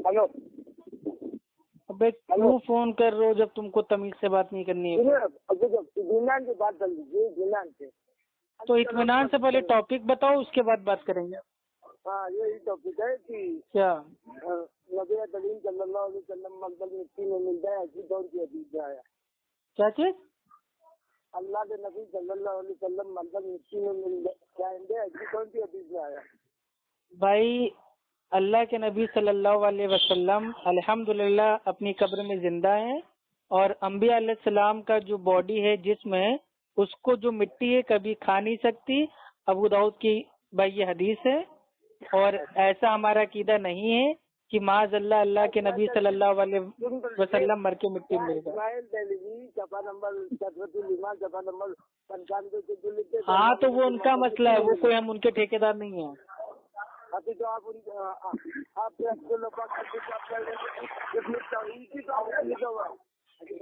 Hello. अबे क्यों phone कर रहे हो जब तुमको तमीज से बात नहीं करनी है? इत्मीनान से बात कर लीजिए, इत्मीनान से। तो इत्मीनान से पहले टॉपिक बताओ, उसके बाद बात करेंगे। हाँ, यही टॉपिक है कि क्या नबी करीम सल्लल्लाहु अलैहि वसल्लम मकबल मिट्टी में मिल जाए, ऐसी दौर की हदीस में आया। क्या चीज? अल्लाह के नबी सल्लल्लाहु अलैहि वसल्लम मकबल मिट्टी में मिल जाएंगे, ऐसी दौर की हदीस में आया। भाई अल्लाह के नबी सल्लल्लाहु अलैहि वसल्लम अल्हम्दुलिल्लाह अपनी कब्र में जिंदा है, और अंबिया अलैहिस्सलाम का जो बॉडी है जिस्म है, उसको जो मिट्टी है कभी खा नहीं सकती। अबू दाऊद की भाई ये हदीस है, और ऐसा हमारा अकीदा नहीं है कि माज़अल्लाह अल्लाह के नबी सल्लल्लाहु अलैहि वसल्लम मर के मिट्टी में मिलेगा। हाँ, तो वो उनका मसला है, वो कोई हम उनके ठेकेदार नहीं है। अभी तो आप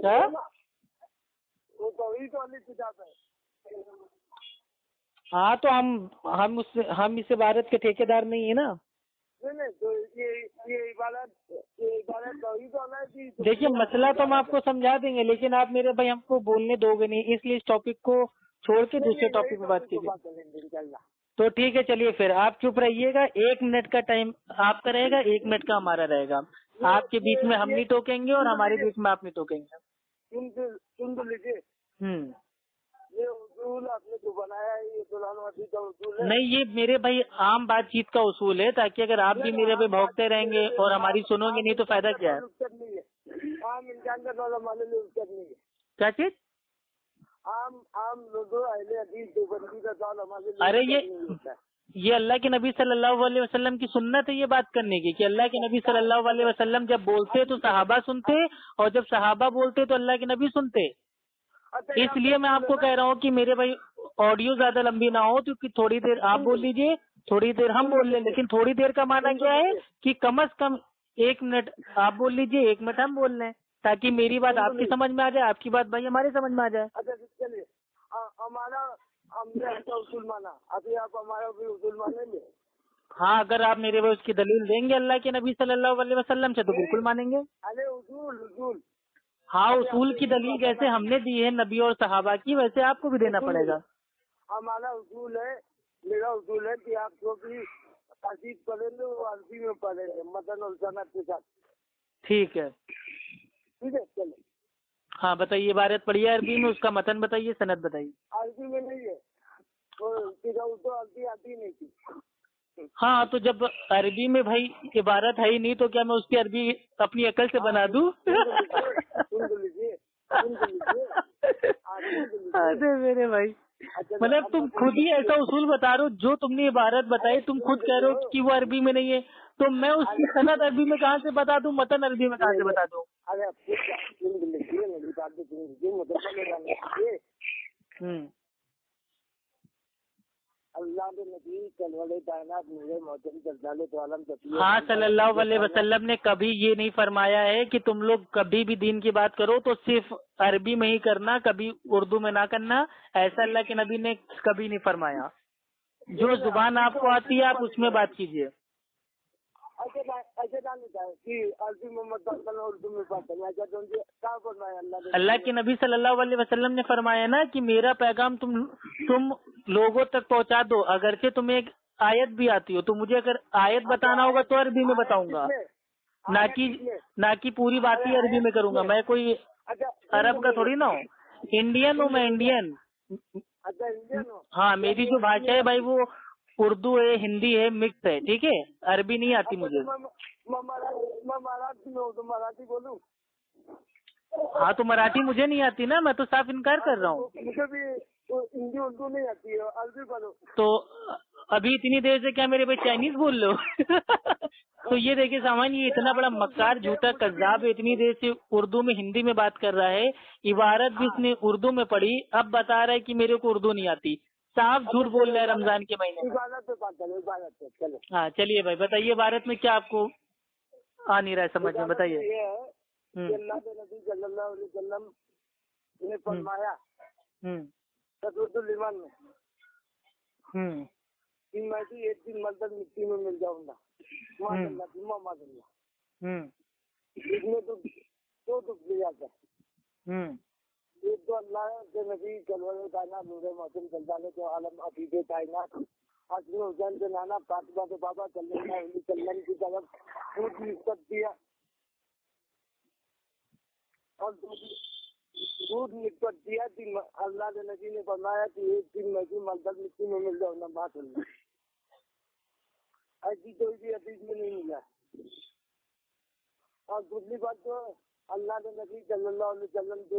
क्या? वो किताब है। हाँ, तो हम इस इबारत के ठेकेदार नहीं है ना। नहीं, तो ये इबारत तौहीद वाला है कि। देखिए, मसला तो हम आपको समझा देंगे, लेकिन आप मेरे भाई हमको बोलने दोगे नहीं, इसलिए इस टॉपिक को छोड़ के दूसरे टॉपिक पे बात कीजिए। तो ठीक है, चलिए फिर आप चुप रहिएगा। 1 मिनट का टाइम आपका रहेगा, 1 मिनट का हमारा रहेगा। आपके बीच में हम नहीं टोकेंगे और हमारे बीच में आप नहीं टोकेंगे। सुन तो लीजिए, ये उसूल आपने जो बनाया है, ये दुल्हनवादी का उसूल है। नहीं, ये मेरे भाई आम बातचीत का उसूल है, ताकि अगर आप भी मेरे पे भौंकते रहेंगे और हमारी सुनोगे नहीं तो फायदा क्या है? आम इंसान का दौला मानने में उत्तर नहीं है। क्या चीज? आम लोगों अहले हदीस देवबंदी का दौला मानने में। अरे ये अल्लाह के नबी सल्लल्लाहु अलैहि वसल्लम की सुन्नत है ये बात करने की, कि अल्लाह के नबी सल्लल्लाहु अलैहि वसल्लम जब बोलते तो सहाबा सुनते, और जब सहाबा बोलते तो अल्लाह के नबी सुनते। इसलिए मैं आपको कह रहा हूँ कि मेरे भाई ऑडियो ज्यादा लंबी ना हो, क्योंकि थोड़ी देर आप बोल लीजिए, थोड़ी देर हम बोल लें, लेकिन थोड़ी देर का माना क्या है कि कम से कम 1 मिनट आप बोल लीजिए, 1 मिनट हम बोल लें, ताकि मेरी बात आपकी समझ में आ जाए, आपकी बात भाई हमारे समझ में आ जाए। अच्छा, चलिए, हमारा हमने आपका उसूल माना, अभी आप हमारा भी उसूल मानेंगे? हाँ, अगर आप मेरे भाई उसकी दलील देंगे अल्लाह के नबी सल्लल्लाहु अलैहि वसल्लम से तो बिल्कुल मानेंगे। अरे उसूल। हाँ, उसूल की दलील जैसे हमने दी है नबी और सहाबा की, वैसे आपको भी देना पड़ेगा। हमारा उसूल है, मेरा उसूल है कि आप जो भी हदीस पढ़ेंगे वो अरबी में पढ़ेंगे, मतन और सनद के साथ। ठीक है, चलो। हाँ बताइए, इबारत पढ़िए अरबी में, उसका मतन बताइए, सनद बताइए। अरबी में नहीं है, तो अरबी आती नहीं थी। हाँ, तो जब अरबी में भाई इबारत है ही नहीं, तो क्या मैं उसकी अरबी अपनी अकल से बना दूं? अरे मेरे भाई, मतलब तुम खुद ही ऐसा उसूल बता रहे हो, जो तुमने इबारत बताई तुम खुद कह रहे हो कि वो अरबी में नहीं है, तो मैं उसकी सनद अरबी में कहाँ से बता दूं, मतन अरबी में कहाँ से बता दूं? हाँ, सल्लल्लाहु अलैहि वसल्लम ने कभी ये नहीं फरमाया है कि तुम लोग कभी भी दीन की बात करो तो सिर्फ अरबी में ही करना, कभी उर्दू में ना करना। ऐसा अल्लाह के नबी ने कभी नहीं फरमाया। जो जुबान आपको आती है आप उसमें बात कीजिए। अल्लाह के नबी सल्लल्लाहु अलैहि वसल्लम ने फरमाया ना कि मेरा पैगाम तुम लोगों तक पहुंचा दो, अगरचे तुम्हें एक आयत भी आती हो तो मुझे अगर आयत बताना होगा तो अरबी में बताऊंगा, ना कि पूरी बात ही अरबी में करूंगा। मैं कोई अरब का थोड़ी ना हूँ, इंडियन हूँ मैं, इंडियन। हाँ, मेरी जो भाषा है भाई वो उर्दू है, हिंदी है, मिक्स है, ठीक है, अरबी नहीं आती मुझे। मराठी बोलूं? हाँ, तो मराठी मुझे नहीं आती ना, मैं तो साफ इनकार कर रहा हूँ। मुझे भी हिंदी उर्दू नहीं आती है, अरबी बोलो। तो अभी इतनी देर से क्या मेरे भाई चाइनीज बोल लो? तो ये देखिए सामान, ये इतना बड़ा मक्कार झूठा कज़्ज़ाब है, इतनी देर से उर्दू में हिंदी में बात कर रहा है, इबारत भी इसने उर्दू में पढ़ी, अब बता रहा है कि मेरे को उर्दू नहीं आती। साफ झूठ बोल रहा है रमजान के महीने में। हाँ, चलिए भाई बताइए, इबारत में क्या आपको आ नहीं रहा है समझ में, बताइए। नबी सल्लल्लाहु अलैहि वसल्लम ने फरमाया ईमान में कि मैं भी एक दिन मंदिर मिट्टी में मिल जाऊंगा, इसमें तो दो दुख दिया जाता है। एक तो अल्लाह के नबी कलवल कायनात नूरे मौसम चलदाने तो आलम अफीदे कायनात हसन हुसैन के नाना फातिमा के बाबा सल्लल्लाहु अलैहि वसल्लम की तरफ खूब निस्बत दिया और दूध निस्बत दिया कि अल्लाह के नबी ने फरमाया कि एक दिन मैं भी मलदल मिट्टी में मिल जाऊँ नमाज पढ़ना, ऐसी कोई भी हदीस में नहीं मिला। और दूसरी बात तो अल्लाह के नबी सल्लल्लाहु अलैहि वसल्लम के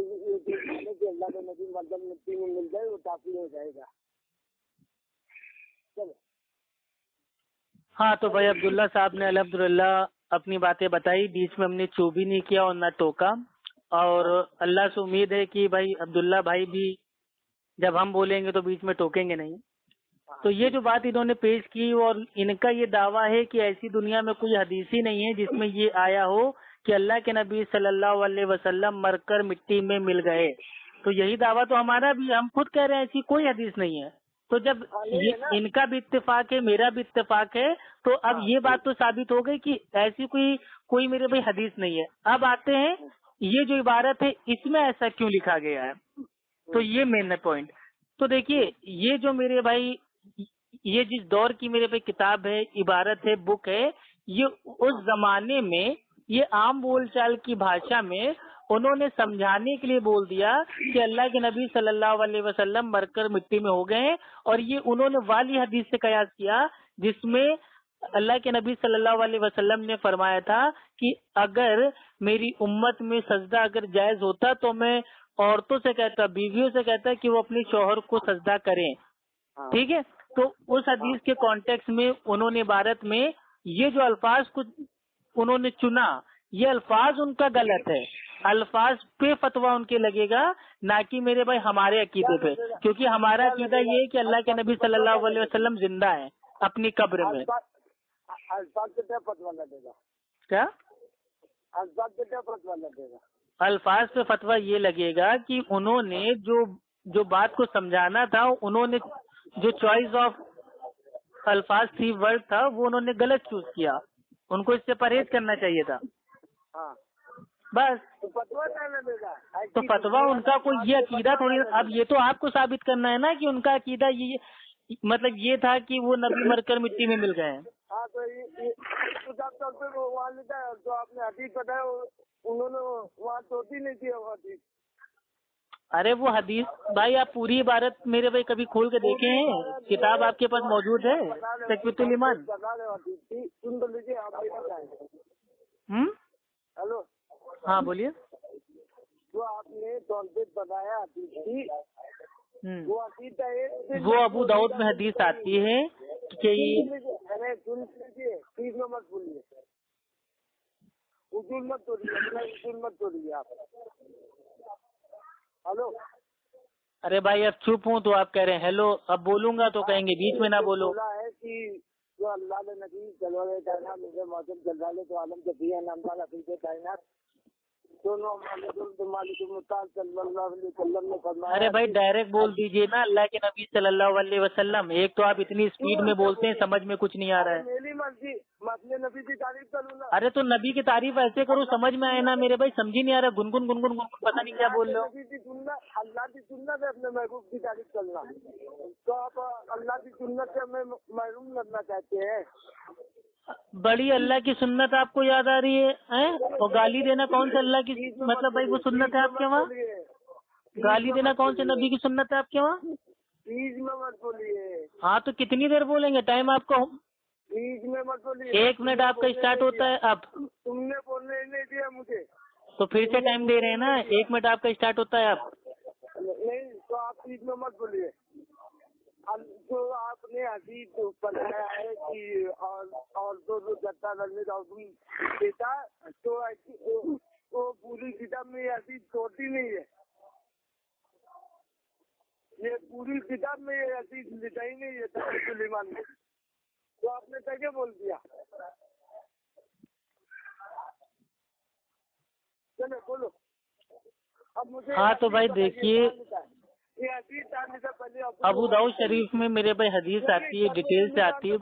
अल्लाह के नबी मलदल मिट्टी में मिल जाए वो काफी हो जाएगा। चलो हाँ, तो भाई अब्दुल्ला साहब ने अल्हम्दुलिल्लाह अपनी बातें बताई, बीच में हमने चू भी नहीं किया और न टोका। और अल्लाह से उम्मीद है कि भाई अब्दुल्ला भाई भी जब हम बोलेंगे तो बीच में टोकेंगे नहीं। तो ये जो बात इन्होंने पेश की और इनका ये दावा है कि ऐसी दुनिया में कोई हदीस ही नहीं है जिसमें ये आया हो कि अल्लाह के नबी सल्लल्लाहु अलैहि वसल्लम मरकर मिट्टी में मिल गए। तो यही दावा तो हमारा भी, हम खुद कह रहे हैं ऐसी कोई हदीस नहीं है। तो जब ये इनका भी इत्तेफाक है, मेरा भी इत्तेफाक है, तो अब ये बात तो साबित हो गई कि ऐसी कोई मेरे भाई हदीस नहीं है। अब आते हैं ये जो इबारत है इसमें ऐसा क्यों लिखा गया है, तो ये मेन पॉइंट। तो देखिए ये जो मेरे भाई ये जिस दौर की मेरे पे किताब है, इबारत है, बुक है, ये उस जमाने में ये आम बोलचाल की भाषा में उन्होंने समझाने के लिए बोल दिया कि अल्लाह के नबी सल्लल्लाहु अलैहि वसल्लम मरकर मिट्टी में हो गए। और ये उन्होंने वाली हदीस से कयास किया जिसमें अल्लाह के नबी सल्लल्लाहु अलैहि वसल्लम ने फरमाया था कि अगर मेरी उम्मत में सजदा अगर जायज होता तो मैं औरतों से कहता, बीवियों से कहता कि वो अपने शौहर को सजदा करें। ठीक है, तो उस हदीस के कॉन्टेक्स्ट में उन्होंने इबारत में ये जो अल्फाज कुछ उन्होंने चुना, ये अल्फाज उनका गलत है। अल्फाज पे फतवा उनके लगेगा, ना कि मेरे भाई हमारे अकीदे पे, क्योंकि हमारा अकीदा ये है कि अल्लाह के नबी सल्लल्लाहु अलैहि वसल्लम जिंदा है अपनी कब्र में। अल्फाज पे क्या फतवा लगेगा? क्या अल्फाज पे क्या फतवा लगेगा? अल्फाज पे फतवा ये लगेगा कि उन्होंने जो बात को समझाना था, उन्होंने जो चॉइस ऑफ अल्फाज थी, वर्ड था, वो उन्होंने गलत चूज किया। उनको इससे परहेज करना चाहिए था। हाँ, बस। तो फतवा क्या लगेगा? तो फतवा उनका कोई ये अकीदा थोड़ी, अब ये तो आपको साबित करना है ना कि उनका अकीदा ये मतलब ये था कि वो नबी मरकर मिट्टी में मिल गए हैं। हाँ, तो ये वहाँ लिखा है, जो आपने हदीस बताया उन्होंने वहाँ चोटी नहीं किया वो हदीस। अरे वो हदीस भाई आप पूरी इबारत मेरे भाई कभी खोल के देखे हैं? किताब आपके पास मौजूद है तकवीतुल ईमान? सुन तो लीजिए आप। हेलो, हाँ बोलिए। जो आपने टॉन्टेट बताया हदीस, वो हदीस है, वो अबू दाऊद में हदीस आती है कि अरे सुन लीजिए, प्लीज में मत बोलिए, उजूल मत तोड़िए आप। हेलो, अरे भाई अब चुप हूँ तो आप कह रहे हैं हेलो, अब बोलूंगा तो कहेंगे बीच में ना बोलो। बोला है कि जो अल्लाह ने नबी सल्लल्लाहु अलैहि वसल्लम मुझे मौसम चल तो आलम के दिया नाम वाला फिर कायनात दोनों ने फरमाया। अरे भाई डायरेक्ट बोल दीजिए ना अल्लाह के नबी सल्लल्लाहु अलैहि वसल्लम। एक तो आप इतनी स्पीड में बोलते हैं, समझ में कुछ नहीं आ रहा है। मेरी मर्जी, मैं अपने नबी की तारीफ करूँ ना। अरे तो नबी की तारीफ ऐसे करो समझ में आए ना मेरे भाई, समझ ही नहीं आ रहा। गुनगुन गुनगुन गुनगुन पता नहीं क्या बोल रहे हो। नबी की सुन्नत, अल्लाह की सुन्नत है अपने महबूब की तारीफ करना, तो आप अल्लाह की सुन्नत से हमें महरूम करना चाहते हैं। बड़ी अल्लाह की सुन्नत आपको याद आ रही है, हैं? और गाली देना कौन सा अल्लाह की मतलब भाई वो सुन्नत है आपके वहाँ? गाली देना कौन से नबी की सुन्नत है आपके वहाँ? प्लीज में मत बोलिए। हाँ तो कितनी देर बोलेंगे? टाइम आपको प्लीज में मत बोलिए। 1 मिनट आपका स्टार्ट होता है। अब तुमने बोलने नहीं दिया मुझे, तो फिर से टाइम दे रहे हैं ना, 1 मिनट आपका स्टार्ट होता है। आप नहीं तो आप प्लीज में मत बोलिए। जो आपने हदीस बनाया है कि और जो जत्ता रजनी देता तो ऐसी वो पूरी किताब में हदीस छोटी नहीं है, ये पूरी किताब में ये हदीस लिखा ही नहीं है तकवीतुल ईमान में, तो आपने कैसे बोल दिया? चलो बोलो अब मुझे। हाँ तो भाई देखिए अबू दाऊद शरीफ में मेरे भाई हदीस आती है, डिटेल से आती है।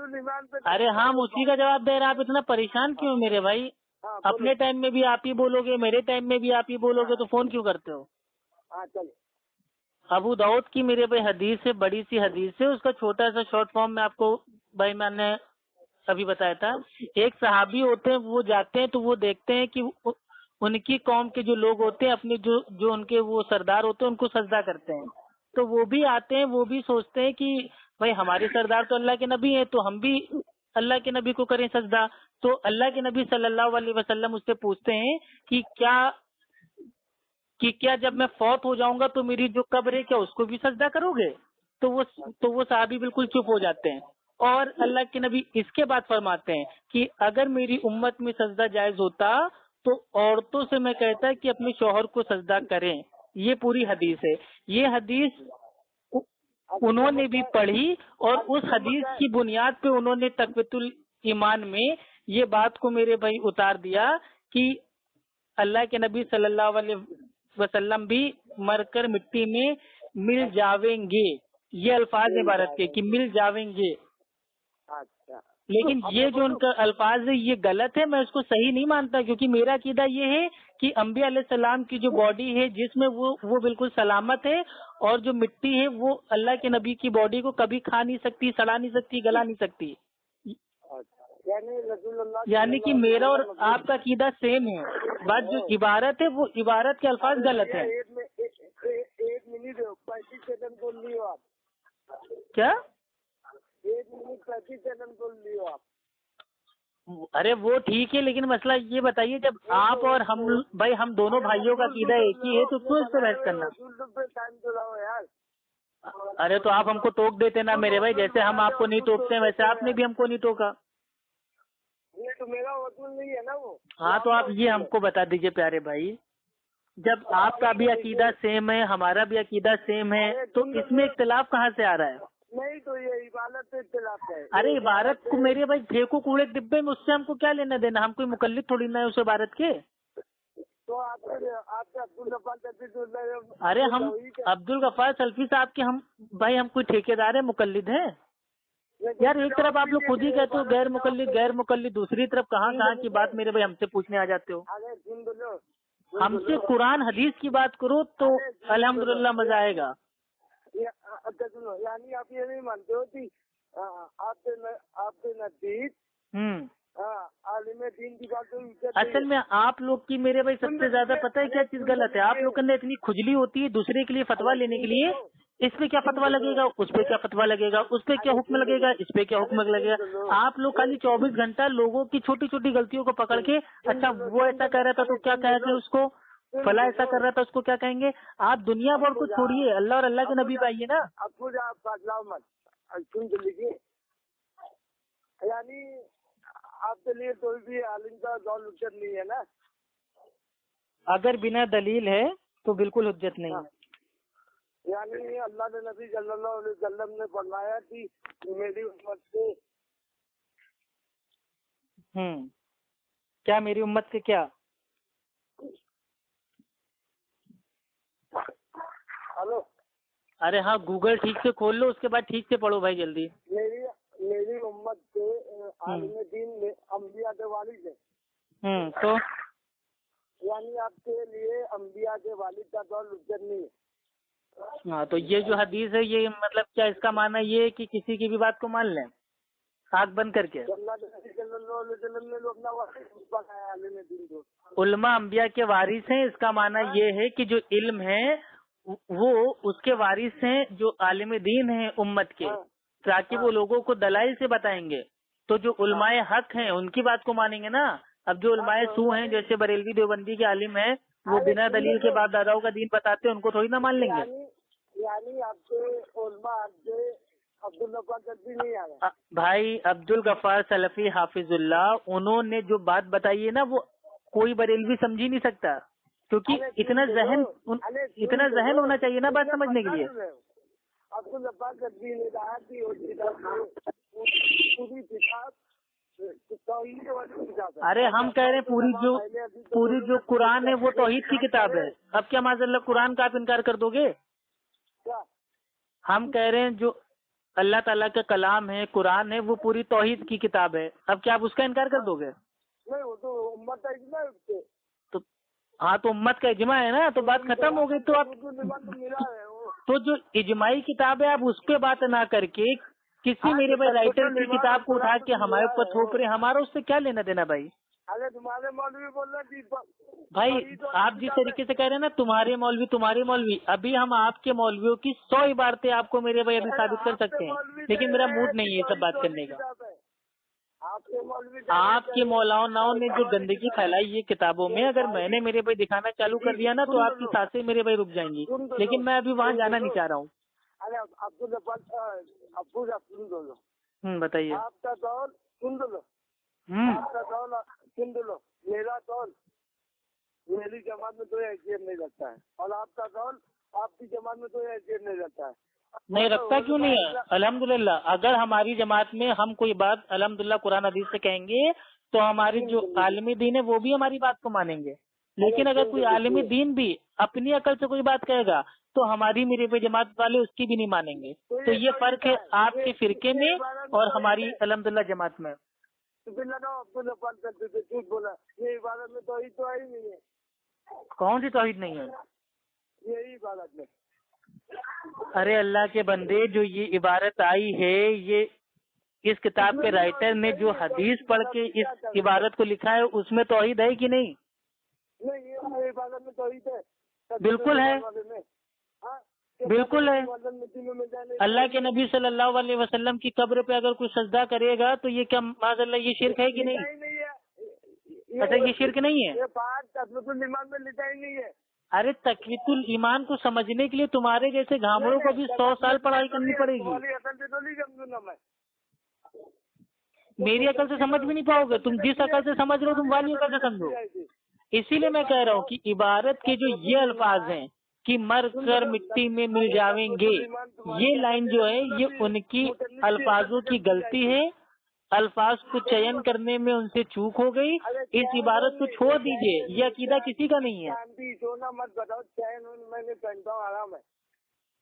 रसूल ईमान पे। अरे हम उसी का जवाब दे रहे हैं, आप इतना परेशान क्यों मेरे भाई? हाँ, अपने टाइम में भी आप ही बोलोगे, मेरे टाइम में भी आप ही बोलोगे, तो फोन क्यों करते हो? हाँ चलो। अबू दाऊद की मेरे भाई हदीस है, बड़ी सी हदीस है, उसका छोटा सा शॉर्ट फॉर्म में आपको भाई मैंने अभी बताया था। एक सहाबी होते हैं, वो जाते हैं तो वो देखते हैं कि उनकी कौम के जो लोग होते हैं, अपने जो जो उनके वो सरदार होते हैं, उनको सजदा करते हैं। तो वो भी आते हैं, वो भी सोचते हैं कि भाई हमारे सरदार तो अल्लाह के नबी हैं, तो हम भी अल्लाह के नबी को करें सजदा। तो अल्लाह के नबी सल्लल्लाहु अलैहि वसल्लम उससे पूछते हैं कि क्या जब मैं फौत हो जाऊंगा तो मेरी जो कब्र है क्या उसको भी सजदा करोगे? तो वो साहबी बिल्कुल चुप हो जाते हैं। और अल्लाह के नबी इसके बाद फरमाते हैं कि अगर मेरी उम्मत में सजदा जायज होता तो औरतों से मैं कहता कि अपने शौहर को सजदा करें। ये पूरी हदीस है। ये हदीस उन्होंने भी पढ़ी और उस हदीस की बुनियाद पे उन्होंने तक़वीतुल ईमान में ये बात को मेरे भाई उतार दिया कि अल्लाह के नबी सल्लल्लाहु अलैहि वसल्लम भी मरकर मिट्टी में मिल जावेंगे। ये अल्फाज है भारत के कि मिल जावेंगे। अच्छा, लेकिन ये जो उनका अल्फाज है ये गलत है, मैं उसको सही नहीं मानता, क्योंकि मेरा अकीदा ये है कि अंबिया अलैहिस्सलाम की जो बॉडी है जिसमें वो बिल्कुल सलामत है, और जो मिट्टी है वो अल्लाह के नबी की बॉडी को कभी खा नहीं सकती, सड़ा नहीं सकती, गला नहीं सकती। यानी कि मेरा और आपका अकीदा सेम है, बात जो इबारत है वो इबारत के अल्फाज गलत है। 1 मिनट 35 सेकंड बोल रही हो आप। क्या 1 मिनट 35 सेकंड बोल रही हो आप। अरे वो ठीक है, लेकिन मसला ये बताइए, जब आप और हम भाई हम दोनों भाइयों का अकीदा एक ही है तो क्यों इस पे बहस करना? टाइम तो लाओ यार। अरे तो आप हमको टोक देते ना मेरे भाई, जैसे हम आपको नहीं टोकते वैसे आपने भी हमको नहीं टोका। ये तो मेरा वसूल नहीं है ना वो। हाँ तो आप ये हमको बता दीजिए प्यारे भाई, जब आपका भी अकीदा सेम है, हमारा भी अकीदा सेम है, तो इसमें इख्तिलाफ कहाँ से आ रहा है? नहीं तो ये इबादत से इख्तिलाफ है। अरे इबारत को मेरे भाई फेंको कूड़े के डिब्बे में, उससे हमको क्या लेना देना? हम कोई मुकल्लिद थोड़ी ना है उस इबारत के। तो आपके अब्दुल गफ्फार सल्फी। अरे हम अब्दुल गफ्फार सल्फी साहब के हम कोई ठेकेदार है, मुकल्लिद है? यार एक तरफ आप लोग खुद ही कहते हो गैर मुकल्लिद, दूसरी तरफ कहाँ की बात मेरे भाई हमसे पूछने आ जाते हो। अरे सुन लो, हमसे कुरान हदीस की बात करो तो अल्हम्दुलिल्लाह मजा आएगा। अच्छा सुनो, यानी आप ये नहीं मानते हो कि आपके नजदीक आलिम दीन की बात तो असल में आप लोग की मेरे भाई सबसे ज्यादा पता है क्या चीज गलत है? आप लोग के अंदर इतनी खुजली होती है दूसरे के लिए फतवा लेने के लिए, इस पे क्या फतवा लगेगा, उस पे क्या फतवा लगेगा, उस पे क्या हुक्म लगेगा, इस पे क्या हुक्म लगेगा। आप लोग खाली 24 घंटा लोगों की छोटी छोटी गलतियों को पकड़ के, अच्छा वो ऐसा कह रहा था तो क्या कहते हैं उसको, फला ऐसा कर रहा था उसको क्या कहेंगे। आप दुनिया भर को छोड़िए, अल्लाह और अल्लाह के नबी पे आइए ना। आपको आप बदलाव मत सुन तो लीजिए, यानी आपके लिए कोई भी आलिम का गौर हुज्जत नहीं है ना। अगर बिना दलील है तो बिल्कुल हुज्जत नहीं है। यानी अल्लाह के नबी सल्लल्लाहु अलैहि वसल्लम ने फरमाया कि मेरी उम्मत से क्या मेरी उम्मत से क्या? हेलो, अरे हाँ गूगल ठीक से खोल लो, उसके बाद ठीक से पढ़ो भाई जल्दी। मेरी उम्मत से आलिम दीन में अंबिया के वालिद है। तो यानी आपके लिए अंबिया के वालिद का दौर हुज्जत नहीं है। हाँ तो ये जो हदीस है ये मतलब क्या, इसका माना ये है कि किसी की भी बात को मान लें आँख बंद करके? उलमा अंबिया के वारिस हैं, इसका माना ये है कि जो इल्म है वो उसके वारिस हैं जो आलिम दीन हैं उम्मत के, ताकि वो लोगों को दलाइल से बताएंगे। तो जो उलमाए हक हैं उनकी बात को मानेंगे ना। अब जो उलमाए सू हैं जैसे बरेलवी देवबंदी के आलिम हैं, वो बिना दलील के बाप दादाओं का दीन बताते हैं, उनको थोड़ी ना मान लेंगे। यानी आपके उलमा आपके अब्दुल गफ्फार सल्फी नहीं आ रहा भाई, अब्दुल गफ्फार सल्फी हाफिजुल्लाह, उन्होंने जो बात बताई है ना वो कोई बरेलवी समझ ही नहीं सकता, क्योंकि इतना जहन होना चाहिए ना बात समझने के लिए। अब्दुल गफ्फार सल्फी ने कहा कि पूरी किताब। अरे हम कह रहे हैं पूरी जो कुरान है वो तौहीद की किताब है। अब क्या माज़अल्लाह कुरान का आप इनकार कर दोगे? हम कह रहे हैं जो अल्लाह ताला का कलाम है, कुरान है, वो पूरी तौहीद की किताब है। अब क्या आप उसका इनकार कर दोगे? नहीं, वो तो उम्मत का इज्मा है उससे। तो हाँ, तो उम्मत का इजमा है ना, तो बात खत्म हो गई। तो आप मिला है वो। तो जो इजमाई किताब है आप उस पे बात ना करके किसी मेरे भाई राइटर की किताब को उठा के हमारे ऊपर थोप रहे, हमारा उससे क्या लेना देना भाई? अरे तुम्हारे मौलवी बोल रहे भाई आप जिस तरीके से कह रहे हैं ना, तुम्हारे मौलवी, अभी हम आपके मौलवियों की 100 इबारतें आपको मेरे भाई अभी साबित कर सकते हैं, लेकिन मेरा मूड नहीं है ये सब बात करने का। आपके मौलानाओं ने जो गंदगी फैलाई है किताबों में, अगर मैंने मेरे भाई दिखाना चालू कर दिया ना, तो आपकी सांसें मेरे भाई रुक जाएंगी, लेकिन मैं अभी वहाँ जाना नहीं चाह रहा हूँ। अरे अब्बू सुन लो, बताइए। आपका कौल सुन लो, आपका कौल सुन लो, मेरा कौल मेरी जमात में कोई हैसियत नहीं रखता है, और आपका कौल आपकी जमात में कोई हैसियत नहीं रखता है। नहीं रखता क्यों नहीं है? अल्हम्दुलिल्लाह, अगर हमारी जमात में हम कोई बात अल्हम्दुलिल्लाह कुरान हदीस से कहेंगे तो हमारी जो आलिमी दीन है वो भी हमारी बात को मानेंगे। लेकिन अगर कोई आलिमी दीन भी अपनी अकल से कोई बात कहेगा तो हमारी मेरे पे जमात वाले उसकी भी नहीं मानेंगे। तो ये फर्क है आपके फिरके में और हमारी अल्हम्दुलिल्लाह जमात में। तो फिर लगाओ अब्दुल्ला पाल करते थे, झूठ बोला, ये इबादत में तो आई नहीं है। कौन सी तौहीद नहीं है? यही इबादत में। अरे अल्लाह के बंदे, जो ये इबारत आई है, ये इस किताब के राइटर ने जो हदीस पढ़ के इस इबारत को लिखा है, उसमें तौहीद है कि नहीं? नहीं, ये इबादत में तौहीद है। बिल्कुल है, बिल्कुल है। अल्लाह के नबी सल्लल्लाहु अलैहि वसल्लम की कब्र पे अगर कोई सजदा करेगा तो ये क्या माज़अल्लाह ये शिर्क है कि नहीं? अच्छा, ये शिर्क नहीं है। ये बात तकवीतुल ईमान में लिखा ही नहीं है। अरे तकवीतुल ईमान को समझने के लिए तुम्हारे जैसे घामड़ों को भी 100 साल पढ़ाई करनी पड़ेगी। मेरी अकल से समझ भी नहीं पाओगे तुम। जिस अकल से समझ रहे हो तुम वाली अकल से समझो। इसीलिए मैं कह रहा हूँ कि इबारत के जो ये अल्फाज हैं कि मर कर मिट्टी में मिल जाएंगे, ये लाइन जो है ये उनकी अल्फाजों की गलती है। अल्फाज को चयन करने में उनसे चूक हो गई। इस इबारत को छोड़ दीजिए, ये अकीदा किसी का नहीं है। मत बताओ, चयन मैंने पहनता हूँ, आराम है।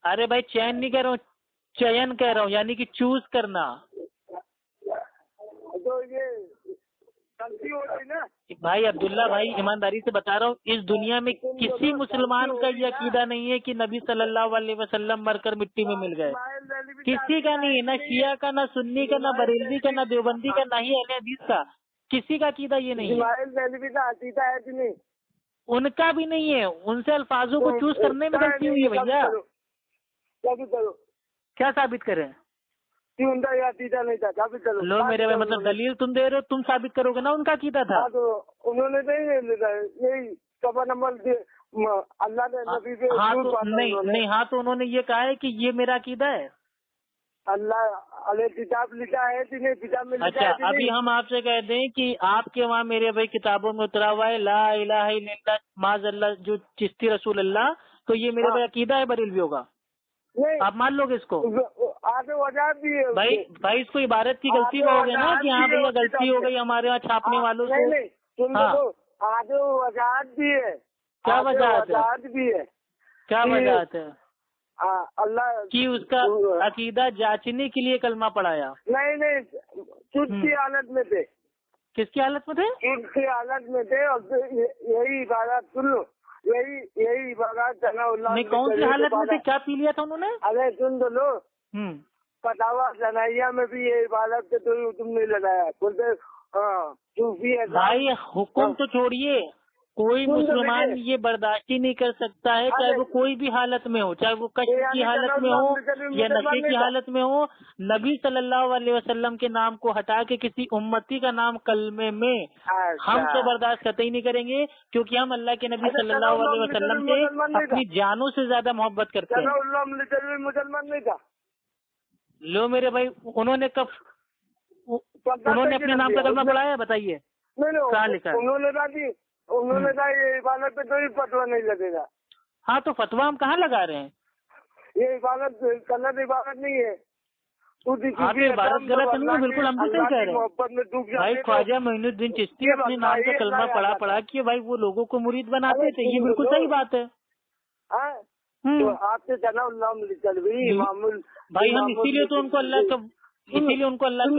अरे भाई चयन नहीं कह रहा हूँ, चयन कह रहा हूँ, यानी कि चूज करना। तो ये गलती हो गई ना भाई अब्दुल्ला भाई, ईमानदारी से बता रहा हूँ, इस दुनिया में किसी मुसलमान का ये अकीदा नहीं है कि नबी सल्लल्लाहु अलैहि वसल्लम मरकर मिट्टी में मिल गए। किसी का नहीं है, ना शिया का, ना सुन्नी का, ना बरेलवी का, ना देवबंदी का, ना ही अहले हदीस का। किसी का अकीदा ये नहीं है। उनका भी नहीं है। उनसे अल्फाजों को चूज करने में गलती हुई है भैया। क्या साबित करें? नहीं था, लो मेरे भाई, मतलब दलील तुम दे रहे हो, तुम साबित करोगे ना उनका कीदा था। तो उन्होंने यही सफा नंबर अल्लाह ने नबी पे नहीं, हाँ तो उन्होंने ये कहा है कि ये मेरा कीदा है। अल्लाह किताब लिखा है कि नहीं, किताब में लिखा है। अच्छा, अभी हम आपसे कह दें कि आपके वहाँ मेरे भाई किताबों में उतरा हुआ है ला इलाहा इल्लल्लाह माज़अल्लाह जो चिश्ती रसूल अल्लाह, तो ये मेरे भाई अकीदा है बरेलवियों का। आप मान लोगे इसको? आगे वजह भी है भाई इसको इबारत की गलती कहोगे ना कि हाँ भैया गलती हो गई हमारे यहाँ छापने वालों से। आगे वजह भी है। क्या वजह भी है? क्या वजह है? अल्लाह कि उसका अकीदा जांचने के लिए कलमा पढ़ाया। नहीं, चुप की हालत में थे। किसकी हालत में थे? चुप की हालत में थे, और यही इबारत सुन लो, यही इबारत नहीं, कौन सी हालत में थे? क्या पी लिया था उन्होंने? अरे सुन तो लो, फतावा जनाइया में भी ये इबारत से तो तुम नहीं लगाया, बोलते सूफी है भाई। हुक्म तो छोड़िए, कोई मुसलमान ये बर्दाश्त ही नहीं कर सकता है, चाहे वो कोई भी हालत में हो, चाहे वो कष्ट की हालत में हो या नशे की हालत में हो। नबी सल्लल्लाहु अलैहि वसल्लम के नाम को हटा के किसी उम्मती का नाम कलमे में हम तो बर्दाश्त करते ही नहीं करेंगे, क्योंकि हम अल्लाह के नबी सल्लल्लाहु अलैहि वसल्लम से अपनी जानों से ज्यादा मोहब्बत करते हैं। मुसलमान नहीं था। लो मेरे भाई, उन्होंने अपने नाम का कलमा पढ़ाया? बताइए कहाँ लिखा? उन्होंने कहा ये इबादत पे कोई फतवा नहीं लगेगा। हाँ तो फतवा हम कहाँ लगा रहे हैं? ये इबादत गलत इबादत नहीं है। हाँ तो इबादत गलत नहीं है, बिल्कुल हम भी सही कह रहे हैं। भाई ख्वाजा मोइनुद्दीन चिश्ती अपने नाम का कलमा पढ़ा कि भाई वो लोगों को मुरीद बनाते थे, ये बिल्कुल सही बात है। तो आपसे भाई हम इसीलिए तो उनको अल्लाह का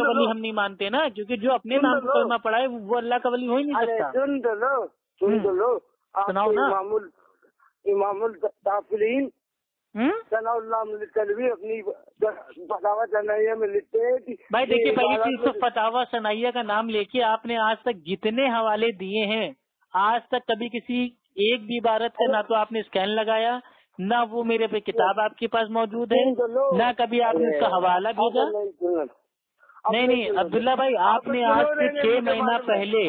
वली हम नहीं मानते ना, क्योंकि जो अपने नाम पर कलमा पढ़ा है वो अल्लाह का वली हो ही नहीं अरे सकता। सुन तो लो सुनाओ ना। इमामुल ताफरीन भी अपनी फतावा सनाइया में लिखते हैं कि भाई देखिए, पहली चीज तो फतावा सनाइया का नाम लेके आपने आज तक जितने हवाले दिए हैं, आज तक कभी किसी एक भी इबारत का ना तो आपने स्कैन लगाया, ना वो मेरे पे किताब आपके पास मौजूद है, ना कभी आपने उसका हवाला भेजा। नहीं अब्दुल्ला भाई, आपने आज से 6 महीना पहले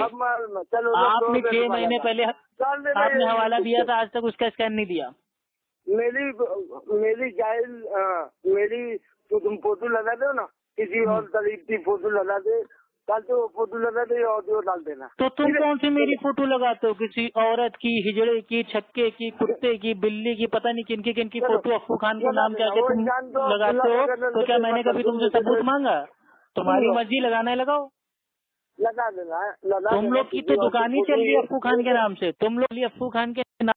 आपने हवाला दिया था, आज तक उसका स्कैन नहीं दिया। मेरी जाहिल मेरी तो तुम फोटो लगा दो ना, किसी और तरीक की फोटो लगा दे, कल तो फोटो लगा दे, ऑडियो डाल देना। तो तुम कौन सी मेरी फोटो लगाते हो? किसी औरत की, हिजड़े की, छक्के की, कुत्ते की, बिल्ली की, पता नहीं किनकी किनकी फोटो अफ्फू खान के नाम के आगे तुम लगाते हो। तो क्या मैंने कभी तुमसे सबूत मांगा? तुम्हारी मर्जी, लगाना है लगाओ, लगा देना। तुम लोग की तो दुकान ही चल रही है अफ्फू खान के नाम से, तुम लोग अफ्फू खान के नाम